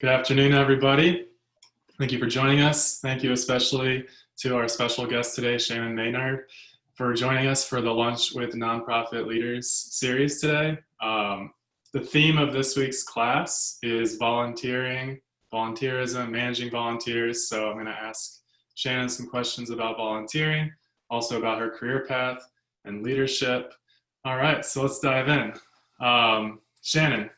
Good afternoon, everybody. Thank you for joining us. Thank you especially to our special guest today, Shannon Maynard, for joining us for the Lunch with Nonprofit Leaders series today. The theme of this week's class is volunteering, volunteerism, managing volunteers. So I'm going to ask Shannon some questions about volunteering, also about her career path and leadership. All right, so let's dive in. Shannon,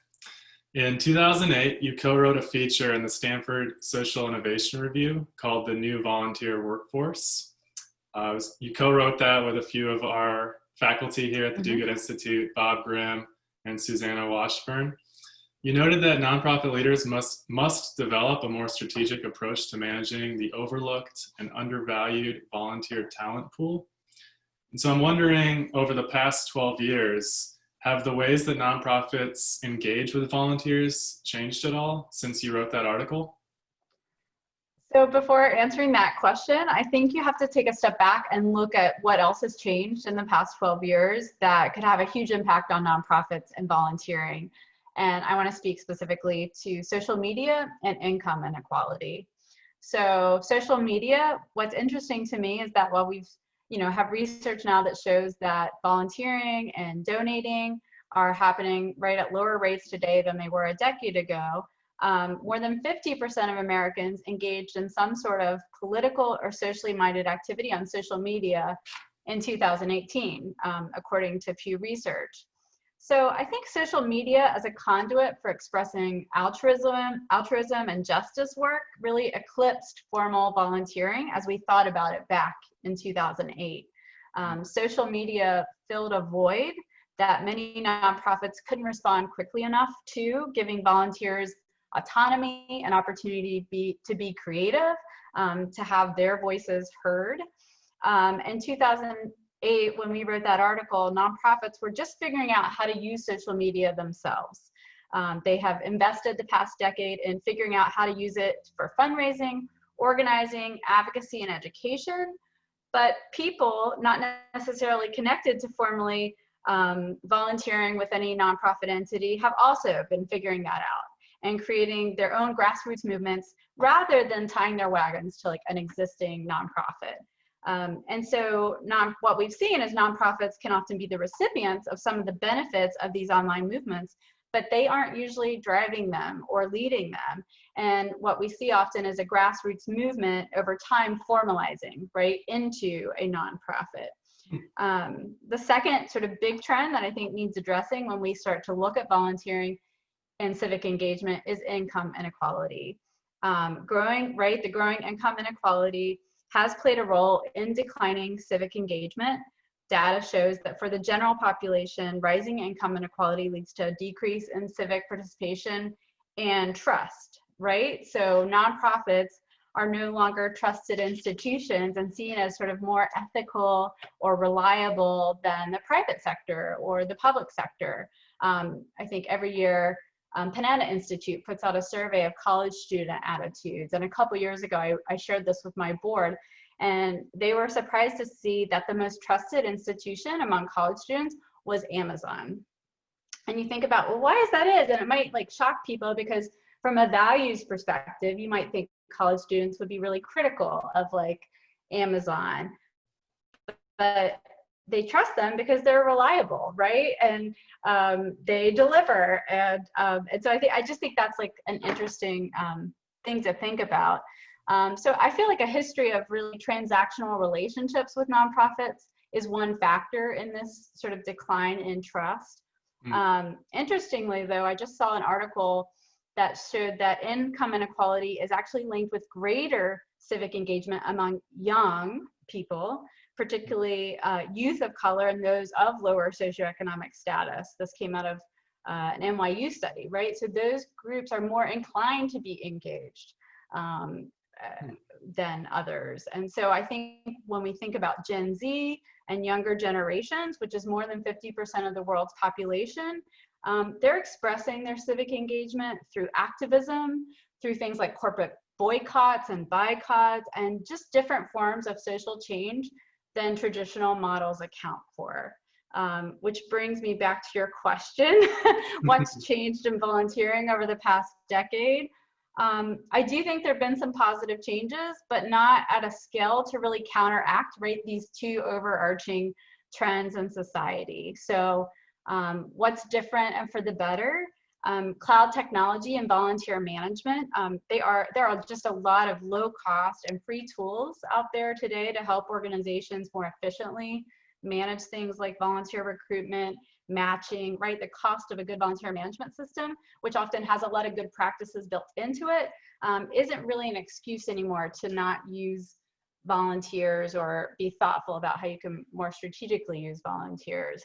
in 2008, you co-wrote a feature in the Stanford Social Innovation Review called The New Volunteer Workforce. You co-wrote that with a few of our faculty here at the Do Good Institute, Bob Grimm and Susanna Washburn. You noted that nonprofit leaders must develop a more strategic approach to managing the overlooked and undervalued volunteer talent pool. And so I'm wondering, over the past 12 years, have the ways that nonprofits engage with volunteers changed at all since you wrote that article? So before answering that question, I think you have to take a step back and look at what else has changed in the past 12 years that could have a huge impact on nonprofits and volunteering. And I want to speak specifically to social media and income inequality. So social media, what's interesting to me is that while we've have research now that shows that volunteering and donating are happening right at lower rates today than they were a decade ago. More than 50% of Americans engaged in some sort of political or socially minded activity on social media in 2018, according to Pew Research. So I think social media as a conduit for expressing altruism and justice work really eclipsed formal volunteering as we thought about it back in 2008. Social media filled a void that many nonprofits couldn't respond quickly enough to, giving volunteers autonomy and opportunity to be creative, to have their voices heard. In 2008, when we wrote that article, nonprofits were just figuring out how to use social media themselves. They have invested the past decade in figuring out how to use it for fundraising, organizing, advocacy, and education. But people not necessarily connected to formally volunteering with any nonprofit entity have also been figuring that out and creating their own grassroots movements rather than tying their wagons to like an existing nonprofit. And so what we've seen is nonprofits can often be the recipients of some of the benefits of these online movements, but they aren't usually driving them or leading them. And what we see often is a grassroots movement over time formalizing right into a nonprofit. The second sort of big trend that I think needs addressing when we start to look at volunteering and civic engagement is income inequality. The growing income inequality has played a role in declining civic engagement. Data shows that for the general population, rising income inequality leads to a decrease in civic participation and trust, right? So nonprofits are no longer trusted institutions and seen as sort of more ethical or reliable than the private sector or the public sector. I think every year, Panetta Institute puts out a survey of college student attitudes. And a couple years ago, I shared this with my board, and they were surprised to see that the most trusted institution among college students was Amazon. And you think about, well, why is that is? And it might like shock people because from a values perspective, you might think college students would be really critical of like Amazon, but they trust them because they're reliable, right? And they deliver. And so I just think that's like an interesting thing to think about. So I feel like a history of really transactional relationships with nonprofits is one factor in this sort of decline in trust. Interestingly, though, I just saw an article that showed that income inequality is actually linked with greater civic engagement among young people, particularly youth of color and those of lower socioeconomic status. This came out of an NYU study, right? So those groups are more inclined to be engaged than others. And so I think when we think about Gen Z and younger generations, which is more than 50% of the world's population, they're expressing their civic engagement through activism, through things like corporate boycotts and boycotts, and just different forms of social change than traditional models account for. Which brings me back to your question, what's changed in volunteering over the past decade? I do think there have been some positive changes, but not at a scale to really counteract, right, these two overarching trends in society. So what's different and for the better? Cloud technology and volunteer management. There are just a lot of low cost and free tools out there today to help organizations more efficiently manage things like volunteer recruitment, matching, right? The cost of a good volunteer management system, which often has a lot of good practices built into it, isn't really an excuse anymore to not use volunteers or be thoughtful about how you can more strategically use volunteers.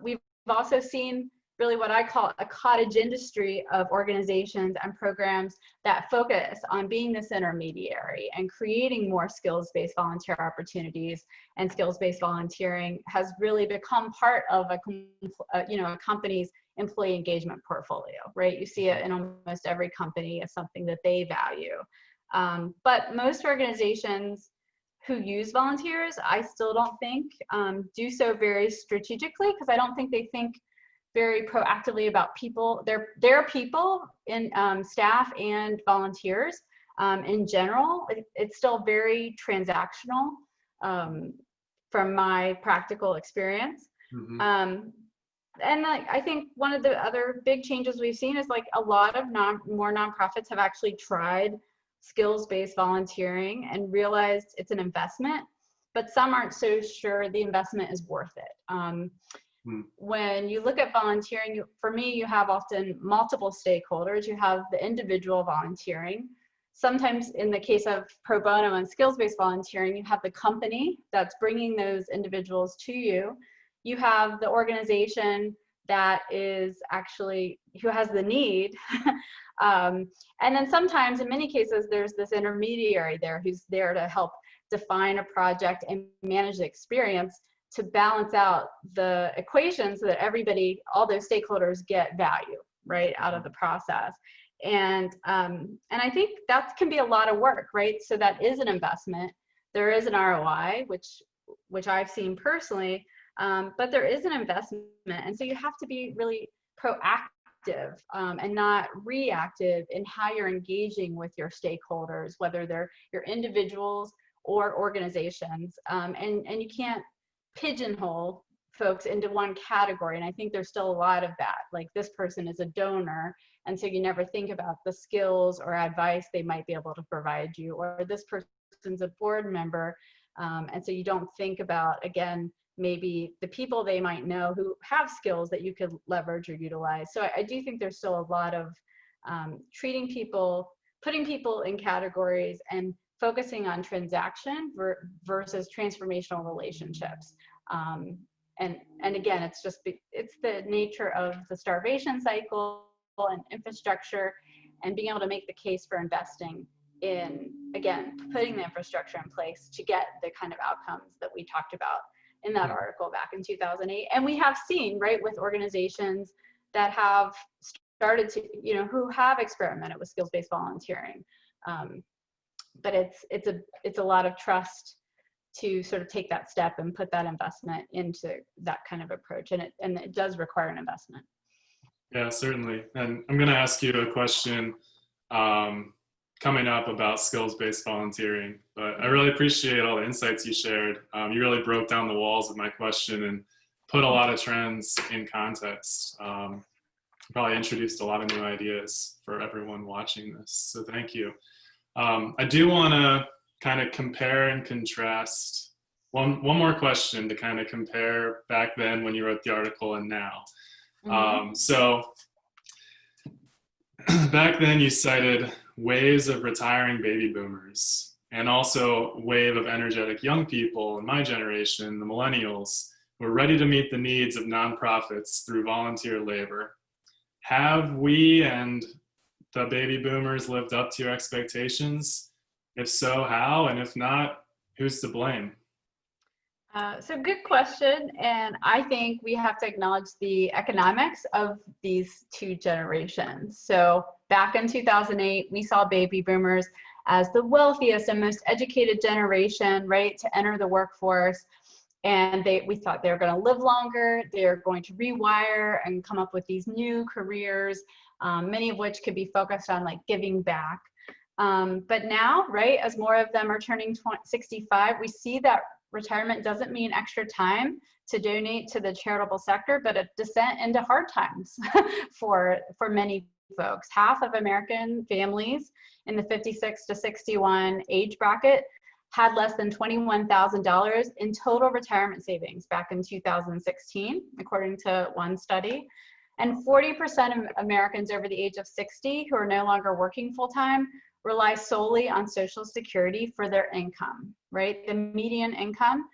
We've also seen really what I call a cottage industry of organizations and programs that focus on being this intermediary and creating more skills-based volunteer opportunities. And skills-based volunteering has really become part of a company's employee engagement portfolio, right? You see it in almost every company as something that they value. But most organizations who use volunteers, I still don't think do so very strategically, because I don't think they think very proactively about people, their people in staff and volunteers in general. It's still very transactional from my practical experience. Mm-hmm. And I think one of the other big changes we've seen is like a lot of more nonprofits have actually tried skills-based volunteering and realized it's an investment, but some aren't so sure the investment is worth it. When you look at volunteering, for me, you have often multiple stakeholders. You have the individual volunteering. Sometimes in the case of pro bono and skills-based volunteering, you have the company that's bringing those individuals to you. You have the organization that is actually, who has the need. And then sometimes, in many cases, there's this intermediary there who's there to help define a project and manage the experience to balance out the equation so that everybody, all those stakeholders get value, right, out of the process. And I think that can be a lot of work, right? So that is an investment. There is an ROI, which I've seen personally, but there is an investment. And so you have to be really proactive and not reactive in how you're engaging with your stakeholders, whether they're your individuals or organizations. And you can't pigeonhole folks into one category. And I think there's still a lot of that, like this person is a donor, and so you never think about the skills or advice they might be able to provide you, or this person's a board member, and so you don't think about, again, maybe the people they might know who have skills that you could leverage or utilize. So I do think there's still a lot of treating people, putting people in categories and focusing on transaction versus transformational relationships. And again, it's the nature of the starvation cycle and infrastructure, and being able to make the case for investing in, again, putting the infrastructure in place to get the kind of outcomes that we talked about in that article back in 2008. And we have seen, right, with organizations that have started to, who have experimented with skills-based volunteering. But it's a lot of trust to sort of take that step and put that investment into that kind of approach, and it does require an investment. Yeah, certainly. And I'm going to ask you a question coming up about skills-based volunteering, but I really appreciate all the insights you shared. You really broke down the walls of my question and put a lot of trends in context. Probably introduced a lot of new ideas for everyone watching this, so thank you. I do want to kind of compare and contrast. One more question to kind of compare back then when you wrote the article and now. Mm-hmm. So back then you cited waves of retiring baby boomers and also a wave of energetic young people in my generation, the Millennials, who are ready to meet the needs of nonprofits through volunteer labor. Have we and the baby boomers lived up to your expectations? If so, how? And if not, who's to blame? So good question. And I think we have to acknowledge the economics of these two generations. So back in 2008, we saw baby boomers as the wealthiest and most educated generation, right, to enter the workforce. And we thought they were going to live longer, they're going to rewire and come up with these new careers. many of which could be focused on like giving back. But now, right, as more of them are turning 65, we see that retirement doesn't mean extra time to donate to the charitable sector, but a descent into hard times for many folks. Half of American families in the 56 to 61 age bracket had less than $21,000 in total retirement savings back in 2016, according to one study. And 40% of Americans over the age of 60 who are no longer working full-time rely solely on Social Security for their income, right? The median income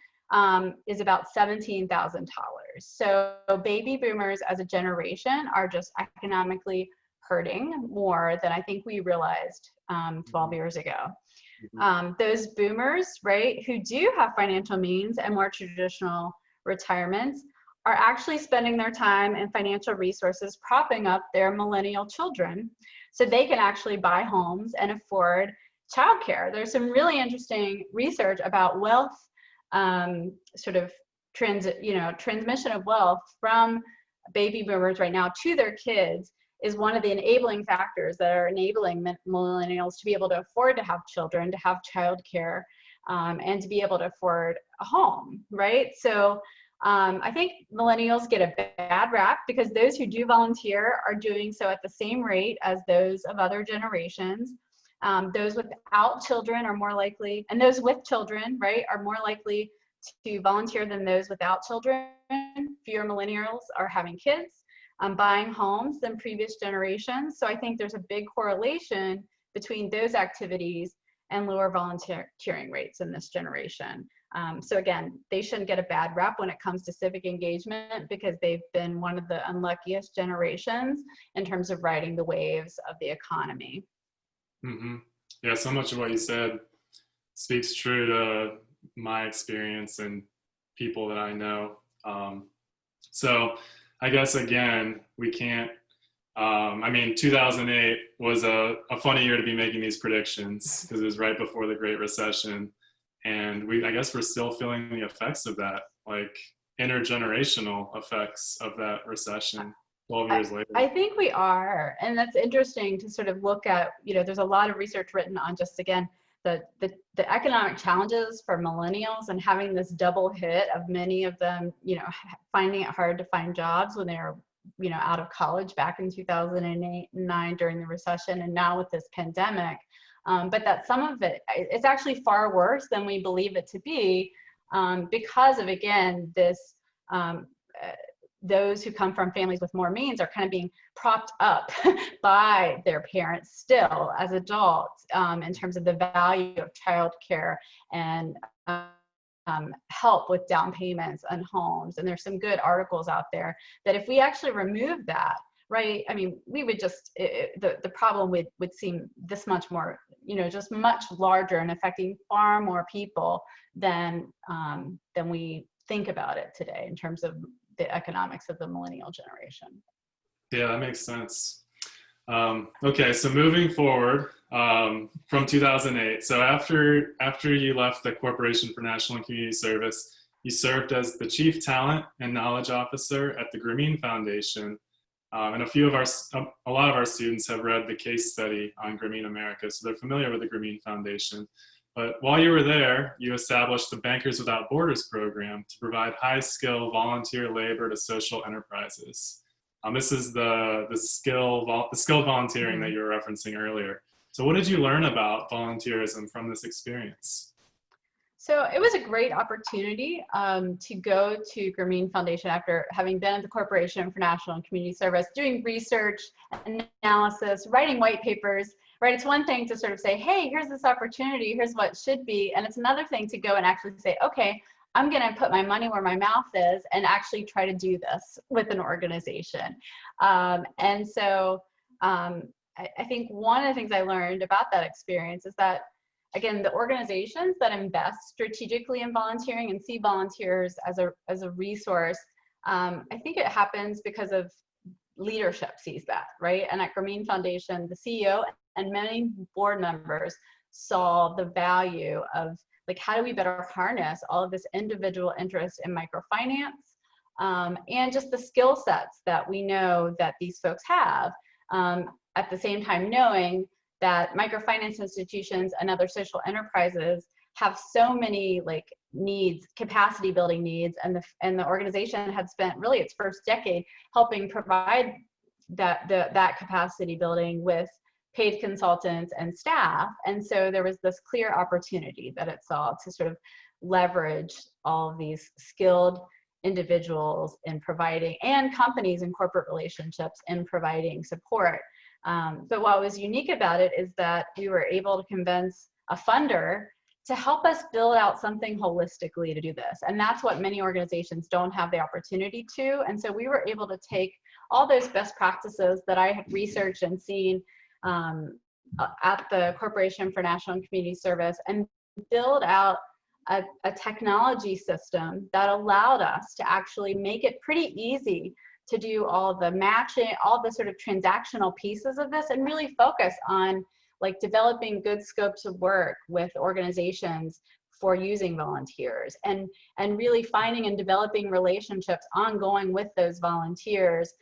is about $17,000. So baby boomers as a generation are just economically hurting more than I think we realized 12 years ago. Those boomers, right, who do have financial means and more traditional retirements are actually spending their time and financial resources propping up their millennial children so they can actually buy homes and afford childcare. There's some really interesting research about wealth, transmission of wealth from baby boomers right now to their kids is one of the enabling factors that are enabling millennials to be able to afford to have children, to have childcare, and to be able to afford a home, right? So I think millennials get a bad rap because those who do volunteer are doing so at the same rate as those of other generations. Those without children are more likely, and those with children, right, are more likely to volunteer than those without children. Fewer millennials are having kids, buying homes than previous generations. So I think there's a big correlation between those activities and lower volunteering rates in this generation. So again, they shouldn't get a bad rap when it comes to civic engagement because they've been one of the unluckiest generations in terms of riding the waves of the economy. Yeah, so much of what you said speaks true to my experience and people that I know. So I guess, again, we can't, 2008 was a funny year to be making these predictions because it was right before the Great Recession. And I guess we're still feeling the effects of that, like intergenerational effects of that recession 12 years later. I think we are. And that's interesting to sort of look at, there's a lot of research written on just, again, the economic challenges for millennials and having this double hit of many of them, finding it hard to find jobs when they're, out of college back in 2008 and 9 during the recession, and now with this pandemic. But that some of it's actually far worse than we believe it to be because of, again, this, those who come from families with more means are kind of being propped up by their parents still as adults in terms of the value of childcare and help with down payments on homes. And there's some good articles out there that if we actually remove that, right, we would just, the problem would seem this much more, just much larger and affecting far more people than we think about it today in terms of the economics of the millennial generation. Yeah, that makes sense. Okay, so moving forward from 2008, so after you left the Corporation for National and Community Service, you served as the Chief Talent and Knowledge Officer at the Grameen Foundation. And a lot of our students have read the case study on Grameen America, so they're familiar with the Grameen Foundation. But while you were there, you established the Bankers Without Borders program to provide high-skill volunteer labor to social enterprises. This is the skilled volunteering that you were referencing earlier. So what did you learn about volunteerism from this experience? So it was a great opportunity to go to Grameen Foundation after having been at the Corporation for National and Community Service, doing research, analysis, writing white papers, right? It's one thing to sort of say, hey, here's this opportunity, here's what it should be. And it's another thing to go and actually say, okay, I'm going to put my money where my mouth is and actually try to do this with an organization. And so I think one of the things I learned about that experience is that, again, the organizations that invest strategically in volunteering and see volunteers as a resource, I think it happens because of leadership sees that, right? And at Grameen Foundation, the CEO and many board members saw the value of, like, how do we better harness all of this individual interest in microfinance and just the skill sets that we know that these folks have at the same time knowing that microfinance institutions and other social enterprises have so many like needs, capacity building needs, and the organization had spent really its first decade helping provide that capacity building with paid consultants and staff. And so there was this clear opportunity that it saw to sort of leverage all of these skilled individuals in providing, and companies and corporate relationships in providing support. But what was unique about it is that we were able to convince a funder to help us build out something holistically to do this. And that's what many organizations don't have the opportunity to. And so we were able to take all those best practices that I had researched and seen at the Corporation for National and Community Service and build out a technology system that allowed us to actually make it pretty easy to do all the matching, all the sort of transactional pieces of this, and really focus on like developing good scopes of work with organizations for using volunteers, and really finding and developing relationships ongoing with those volunteers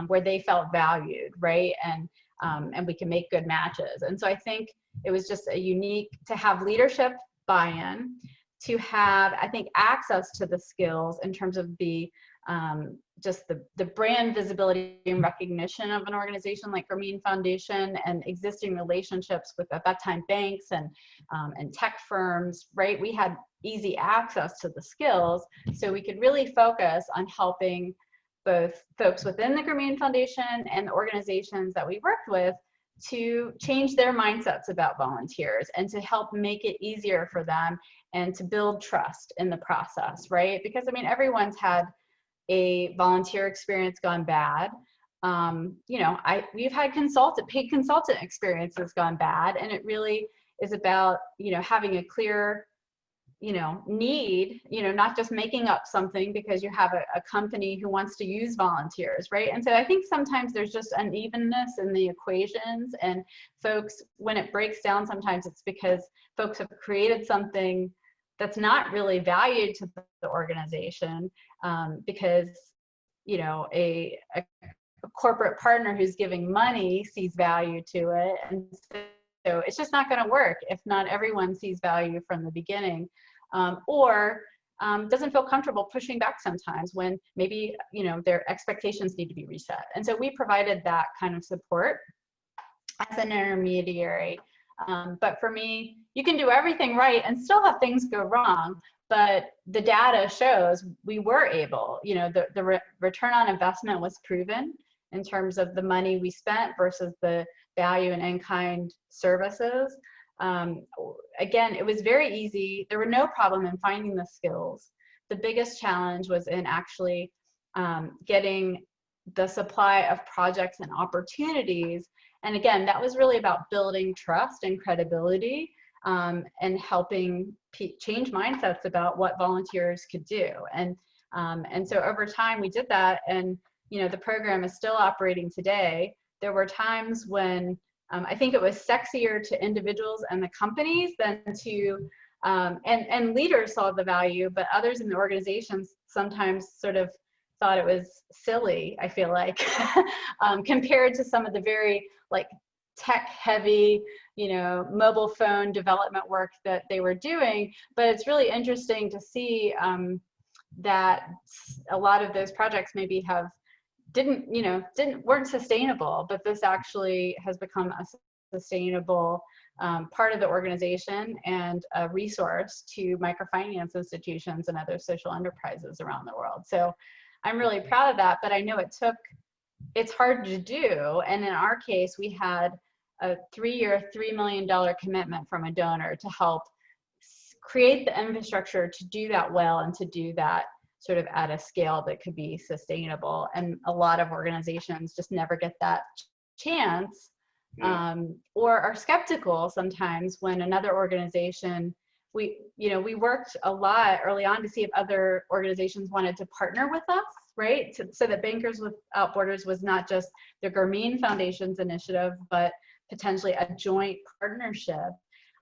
where they felt valued, right? And we can make good matches. And so I think it was just a unique, to have leadership buy-in, to have, I think, access to the skills in terms of the just the brand visibility and recognition of an organization like Grameen Foundation, and existing relationships with, at that time, banks and tech firms, right? We had easy access to the skills, so we could really focus on helping both folks within the Grameen Foundation and the organizations that we worked with to change their mindsets about volunteers and to help make it easier for them and to build trust in the process, right? Because I mean, everyone's had a volunteer experience gone bad. You know, we've had paid consultant experiences gone bad, and it really is about, you know, having a clear, you know, need, you know, not just making up something because you have a company who wants to use volunteers, right? And so I think sometimes there's just unevenness in the equations, and folks, when it breaks down, sometimes it's because folks have created something that's not really valued to the organization, because, you know, a corporate partner who's giving money sees value to it, and so it's just not going to work if not everyone sees value from the beginning, or doesn't feel comfortable pushing back sometimes when maybe, you know, their expectations need to be reset. And so we provided that kind of support as an intermediary. But for me, you can do everything right and still have things go wrong. But the data shows we were able, you know, the return on investment was proven in terms of the money we spent versus the value and in-kind services. Again, it was very easy. There were no problem in finding the skills. The biggest challenge was in actually getting the supply of projects and opportunities. And again, that was really about building trust and credibility, and helping change mindsets about what volunteers could do. And so over time we did that, and you know, the program is still operating today. There were times when I think it was sexier to individuals and the companies than to, and leaders saw the value, but others in the organizations sometimes sort of thought it was silly, I feel like, compared to some of the very like tech heavy, you know, mobile phone development work that they were doing. But it's really interesting to see that a lot of those projects maybe weren't sustainable, but this actually has become a sustainable part of the organization and a resource to microfinance institutions and other social enterprises around the world. So I'm really proud of that, but I know it's hard to do. And in our case, we had a 3-year, $3 million commitment from a donor to help create the infrastructure to do that well and to do that sort of at a scale that could be sustainable. And a lot of organizations just never get that chance, or are skeptical sometimes when another organization, we worked a lot early on to see if other organizations wanted to partner with us, right? So that Bankers Without Borders was not just the Grameen Foundation's initiative, but potentially a joint partnership.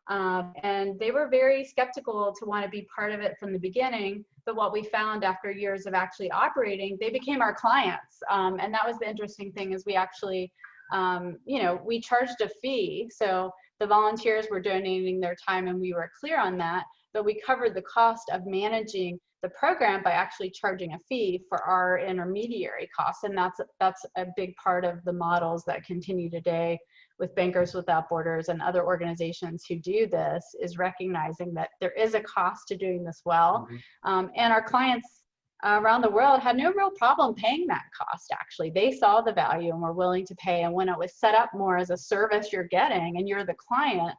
And they were very skeptical to want to be part of it from the beginning. But what we found after years of actually operating, they became our clients. And that was the interesting thing, is we actually we charged a fee. So the volunteers were donating their time and we were clear on that, but we covered the cost of managing the program by actually charging a fee for our intermediary costs. And that's a big part of the models that continue today with Bankers Without Borders and other organizations who do this, is recognizing that there is a cost to doing this well. And our clients around the world had no real problem paying that cost. Actually, they saw the value and were willing to pay. And when it was set up more as a service you're getting and you're the client,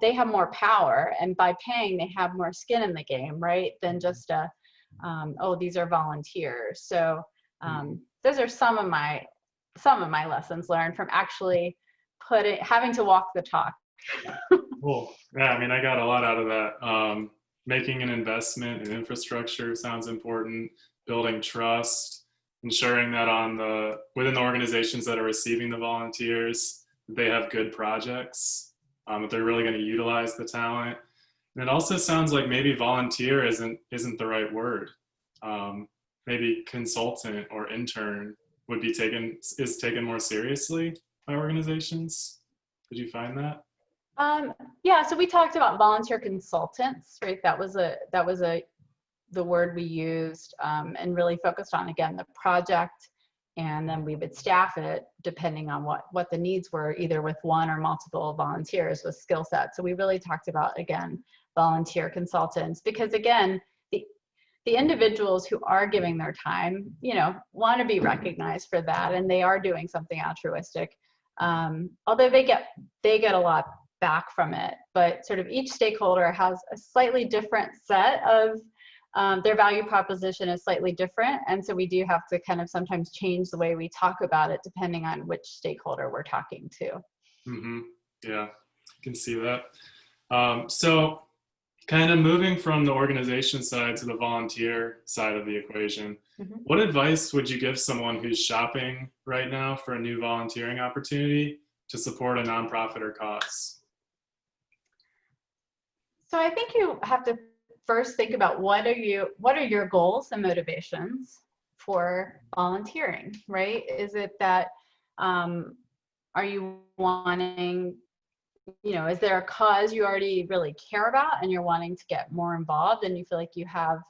they have more power, and by paying they have more skin in the game, right, than just oh, these are volunteers. So those are some of my lessons learned from actually having to walk the talk. Cool. Yeah, I mean, I got a lot out of that. Making an investment in infrastructure sounds important. Building trust, ensuring that within the organizations that are receiving the volunteers, they have good projects, that they're really going to utilize the talent. And it also sounds like maybe volunteer isn't the right word. Maybe consultant or intern is taken more seriously by organizations. Did you find that? Yeah, so we talked about volunteer consultants, right? That was the word we used, and really focused on, again, the project, and then we would staff it depending on what the needs were, either with one or multiple volunteers with skill sets. So we really talked about, again, volunteer consultants, because again, the individuals who are giving their time, want to be recognized for that, and they are doing something altruistic. Although they get a lot back from it, but sort of each stakeholder has a slightly different set of their value proposition is slightly different, and so we do have to kind of sometimes change the way we talk about it depending on which stakeholder we're talking to. Yeah, I can see that. So kind of moving from the organization side to the volunteer side of the equation, what advice would you give someone who's shopping right now for a new volunteering opportunity to support a nonprofit or cause? So I think you have to first think about what are your goals and motivations for volunteering, right? Is it that are you wanting, is there a cause you already really care about and you're wanting to get more involved and you feel like you have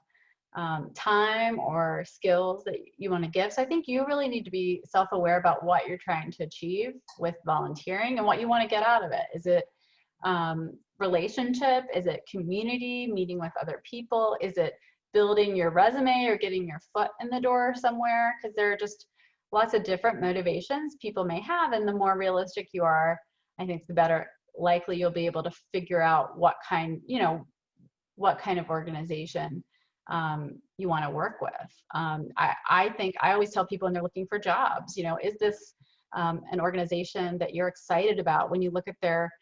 time or skills that you want to give? So I think you really need to be self-aware about what you're trying to achieve with volunteering and what you want to get out of it. Is it relationship? Is it community, meeting with other people? Is it building your resume or getting your foot in the door somewhere? Because there are just lots of different motivations people may have, and the more realistic you are, I think the better likely you'll be able to figure out what kind of organization you want to work with. I think I always tell people when they're looking for jobs, is this an organization that you're excited about? When you look at their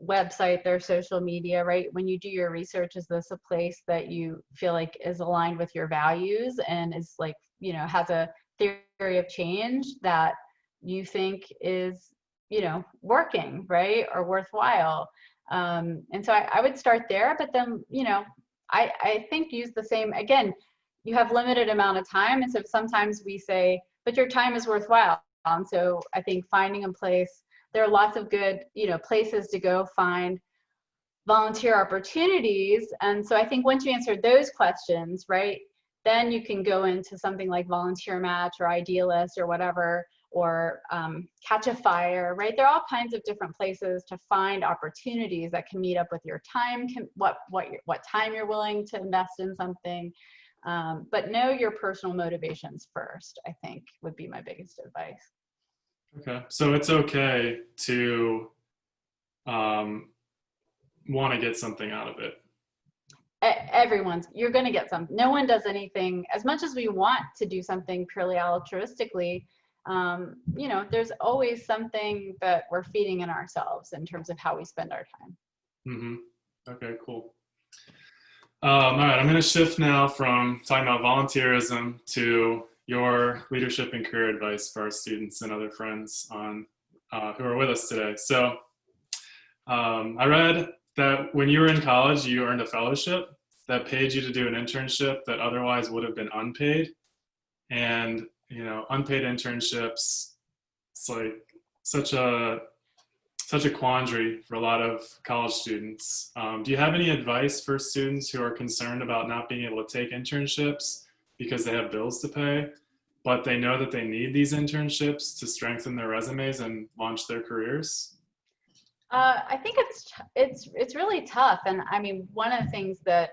website, their social media, right? When you do your research, is this a place that you feel like is aligned with your values and is like, has a theory of change that you think is, working, right? Or worthwhile. And so I would start there, but then, I think use the same, again, you have limited amount of time. And so sometimes we say, but your time is worthwhile. So I think finding a place, there are lots of good, places to go find volunteer opportunities. And so I think once you answer those questions, right, then you can go into something like Volunteer Match or Idealist or whatever, or Catch a Fire, right? There are all kinds of different places to find opportunities that can meet up with your time, what time you're willing to invest in something. But know your personal motivations first, I think would be my biggest advice. Okay, so it's okay to want to get something out of it. You're going to get something. No one does anything, as much as we want to do something purely altruistically, there's always something that we're feeding in ourselves in terms of how we spend our time. Okay, cool. All right, I'm going to shift now from talking about volunteerism to your leadership and career advice for our students and other friends who are with us today. So I read that when you were in college, you earned a fellowship that paid you to do an internship that otherwise would have been unpaid. And, unpaid internships It's like such a quandary for a lot of college students. Do you have any advice for students who are concerned about not being able to take internships because they have bills to pay, but they know that they need these internships to strengthen their resumes and launch their careers? I think it's really tough, and I mean, one of the things that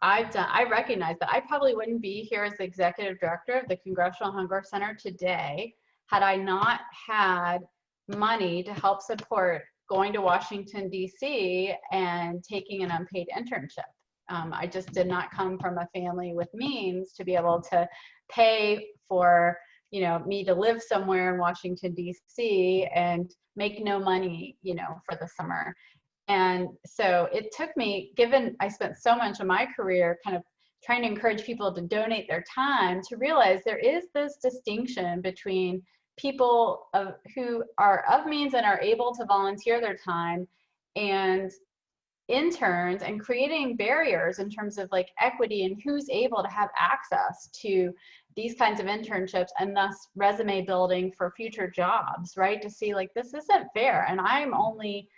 I've done, I recognize that I probably wouldn't be here as the executive director of the Congressional Hunger Center today had I not had money to help support going to Washington, D.C. and taking an unpaid internship. I just did not come from a family with means to be able to pay for, you know, me to live somewhere in Washington, D.C. and make no money, you know, for the summer. And so it took me, given I spent so much of my career kind of trying to encourage people to donate their time, to realize there is this distinction between people who are of means and are able to volunteer their time and interns, and creating barriers in terms of like equity and who's able to have access to these kinds of internships, and thus resume building for future jobs, right? To see like, this isn't fair, and I'm only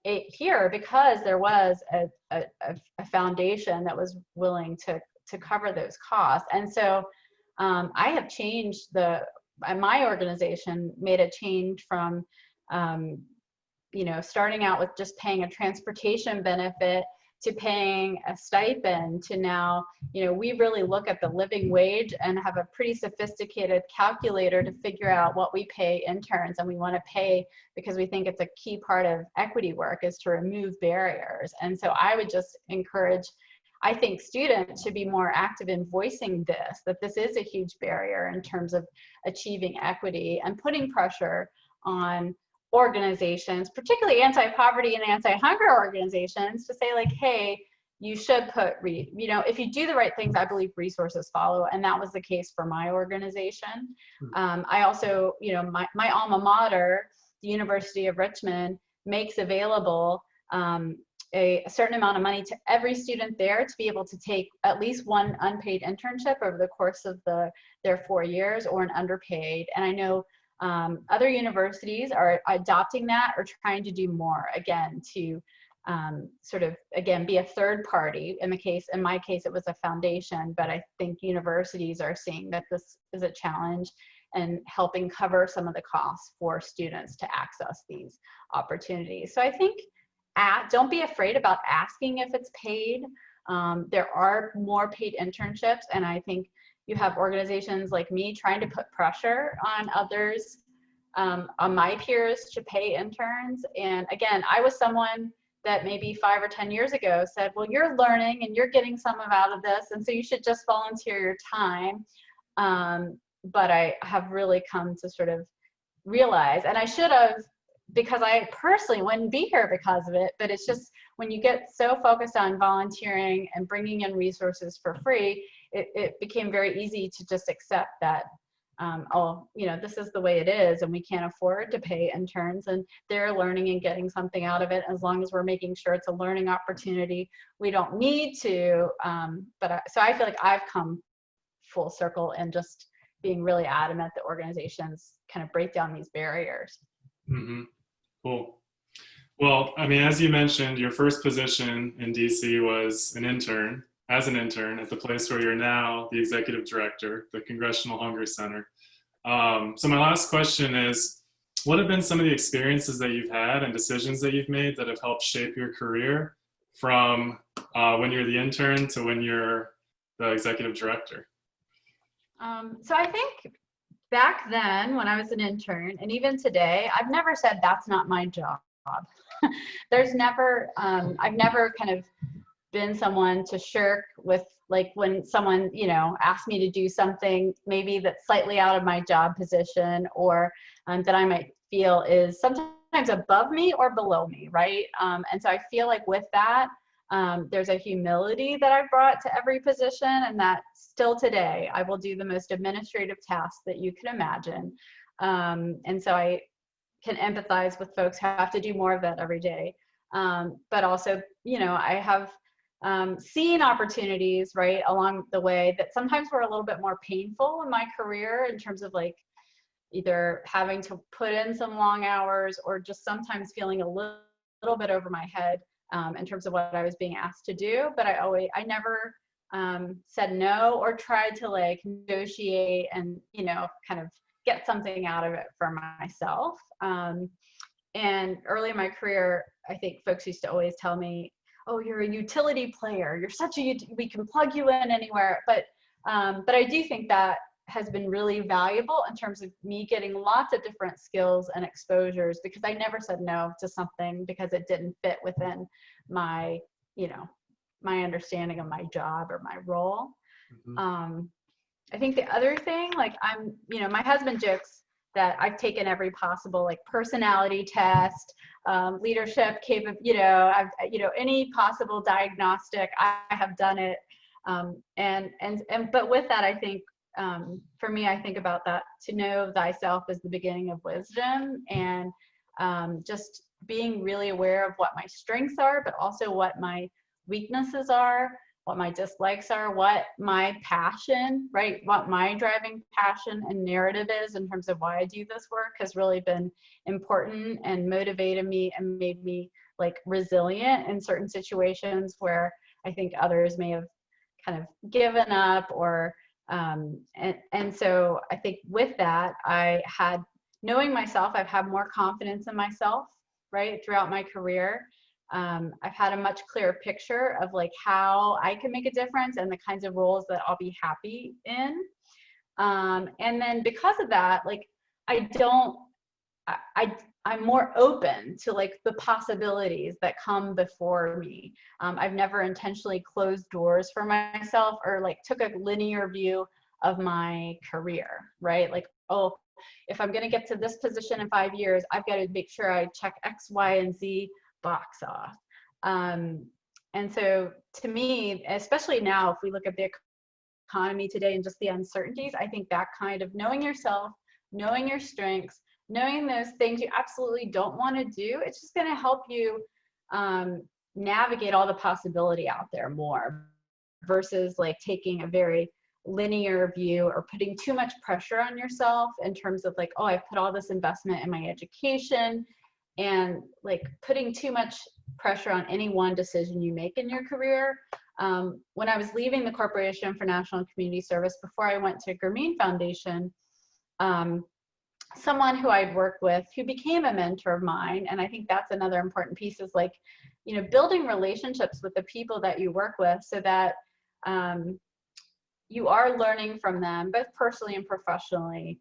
here because there was a foundation that was willing to cover those costs. And so I have changed my organization made a change from you know, starting out with just paying a transportation benefit to paying a stipend to now, you know, we really look at the living wage and have a pretty sophisticated calculator to figure out what we pay interns, and we want to pay because we think it's a key part of equity work is to remove barriers. And so I would just encourage, I think students should be more active in voicing this, that this is a huge barrier in terms of achieving equity, and putting pressure on organizations, particularly anti-poverty and anti-hunger organizations, to say like, hey, you should put, you know, if you do the right things, I believe resources follow. And that was the case for my organization. I also, you know, my alma mater, the University of Richmond, makes available a certain amount of money to every student there to be able to take at least one unpaid internship over the course of their 4 years, or an underpaid. And I know other universities are adopting that or trying to do more, again, to sort of, again, be a third party. In my case, it was a foundation, but I think universities are seeing that this is a challenge and helping cover some of the costs for students to access these opportunities. So I think don't be afraid about asking if it's paid. There are more paid internships, and I think you have organizations like me trying to put pressure on others, on my peers, to pay interns. And again, I was someone that maybe 5 or 10 years ago said, well, you're learning and you're getting some out of this, and so you should just volunteer your time. But I have really come to sort of realize, and I should have, because I personally wouldn't be here because of it, but it's just when you get so focused on volunteering and bringing in resources for free, it became very easy to just accept that, oh, you know, this is the way it is, and we can't afford to pay interns, and they're learning and getting something out of it. As long as we're making sure it's a learning opportunity, we don't need to. So I feel like I've come full circle and just being really adamant that organizations kind of break down these barriers. Mm-hmm. Cool. Well, I mean, as you mentioned, your first position in DC was as an intern at the place where you're now the executive director, the Congressional Hunger Center. So my last question is, what have been some of the experiences that you've had and decisions that you've made that have helped shape your career from when you're the intern to when you're the executive director? So I think back then when I was an intern, and even today, I've never said that's not my job. There's never, I've never kind of been someone to shirk with, like, when someone, you know, asked me to do something maybe that's slightly out of my job position, or that I might feel is sometimes above me or below me, right? And so I feel like with that, there's a humility that I've brought to every position, and that still today I will do the most administrative tasks that you can imagine. And so I can empathize with folks who have to do more of that every day. But also, you know, I have seen opportunities, right, along the way that sometimes were a little bit more painful in my career in terms of, like, either having to put in some long hours or just sometimes feeling a little bit over my head in terms of what I was being asked to do. But I never said no or tried to like negotiate and, you know, kind of get something out of it for myself. And early in my career, I think folks used to always tell me, oh, you're a utility player. You're such a, we can plug you in anywhere. But I do think that has been really valuable in terms of me getting lots of different skills and exposures, because I never said no to something because it didn't fit within my, you know, my understanding of my job or my role. Mm-hmm. I think the other thing, like you know, my husband jokes that I've taken every possible like personality test, leadership you know, any possible diagnostic, I have done it. But with that, I think, for me, I think about that, to know thyself is the beginning of wisdom, and just being really aware of what my strengths are, but also what my weaknesses are, what my dislikes are, what my passion, right? What my driving passion and narrative is in terms of why I do this work has really been important and motivated me and made me like resilient in certain situations where I think others may have kind of given up or, and so I think with that, knowing myself, I've had more confidence in myself, right, throughout my career. I've had a much clearer picture of like how I can make a difference and the kinds of roles that I'll be happy in. And then because of that, like I'm more open to like the possibilities that come before me. I've never intentionally closed doors for myself or like took a linear view of my career, right? Like, oh, if I'm gonna get to this position in 5 years, I've got to make sure I check X, Y, and Z box off. And so to me, especially now, if we look at the economy today and just the uncertainties, I think that kind of knowing yourself, knowing your strengths, knowing those things you absolutely don't want to do, it's just going to help you navigate all the possibility out there more, versus like taking a very linear view or putting too much pressure on yourself in terms of like, oh, I've put all this investment in my education, and like putting too much pressure on any one decision you make in your career. When I was leaving the Corporation for National and Community Service, before I went to Grameen Foundation, someone who I'd worked with who became a mentor of mine, and I think that's another important piece, is like, you know, building relationships with the people that you work with so that you are learning from them, both personally and professionally.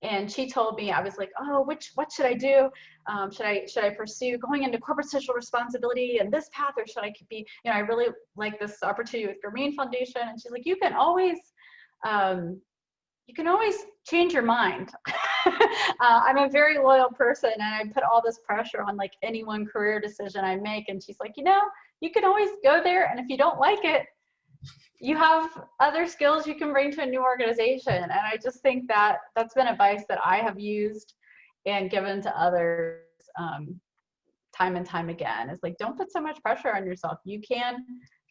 And she told me, I was like, oh, what should I do? Should I pursue going into corporate social responsibility and this path, or should I be, you know, I really like this opportunity with Grameen Foundation. And she's like, you can always change your mind. I'm a very loyal person, and I put all this pressure on like any one career decision I make. And she's like, you know, you can always go there, and if you don't like it, you have other skills you can bring to a new organization. And I just think that that's been advice that I have used and given to others time and time again. It's like, don't put so much pressure on yourself. You can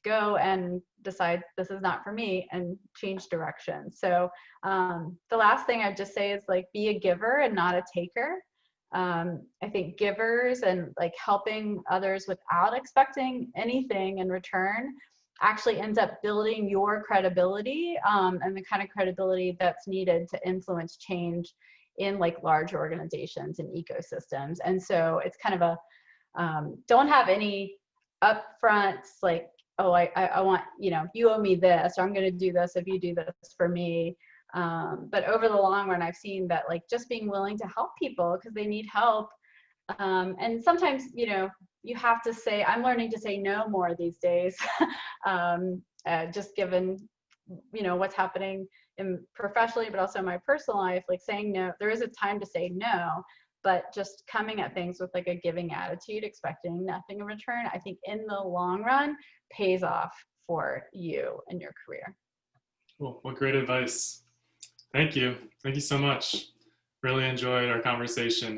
go and decide this is not for me and change direction. So the last thing I'd just say is like, be a giver and not a taker. I think givers and like helping others without expecting anything in return actually ends up building your credibility and the kind of credibility that's needed to influence change in like large organizations and ecosystems. And so it's kind of a, don't have any upfronts like, oh, I want, you know, you owe me this, or I'm going to do this if you do this for me. But over the long run, I've seen that like just being willing to help people because they need help. And sometimes, you know, you have to say, I'm learning to say no more these days, just given, you know, what's happening in professionally, but also in my personal life, like saying no, there is a time to say no, but just coming at things with like a giving attitude, expecting nothing in return, I think in the long run pays off for you and your career. Cool. Well, great advice. Thank you. Thank you so much. Really enjoyed our conversation.